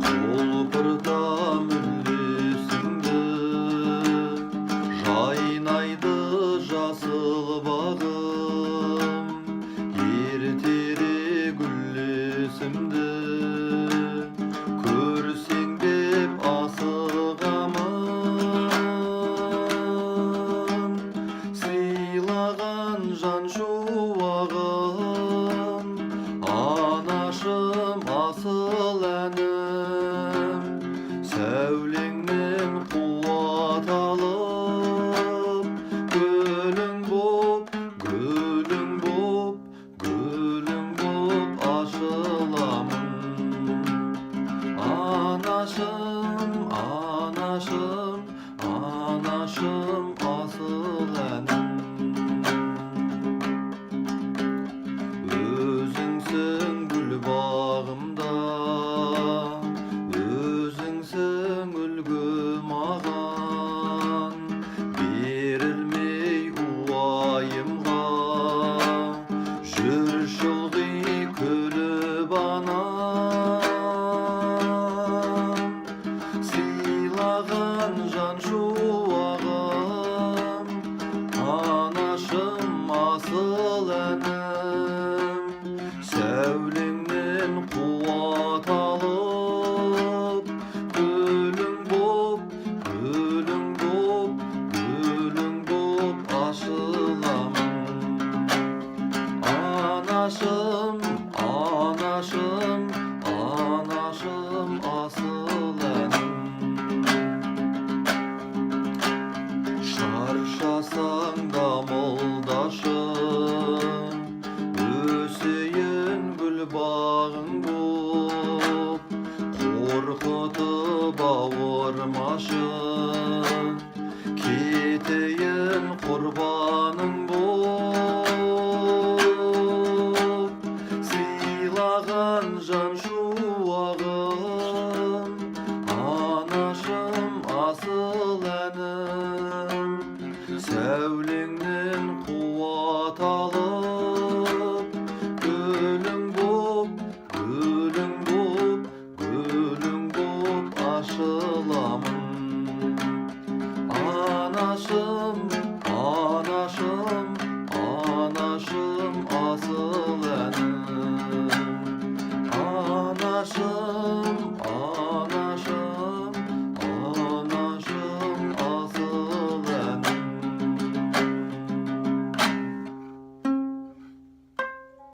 Құлпырта мүлесіңді, жайнайды жасыл бағым, ертерек гүлесімді көрсең деп асығамын. Сыйлаған жан шуағым, анашым асыл әнім, сәулеңнен қуат алып, гүлің боп, гүлің боп, гүлің боп ашыламын. Анашым, анашым, анашым асыл әнім. Өзіңсің гүл бағымда, өзіңсің үлгі маған, берілмей уайымға, жүрші ылғи күліп анам. Сыйлаған жан шуағым, анашым асыл әнім, сәулеңнен қуат алып, гүлің боп, гүлің боп, гүлің боп ашыламын. Анашым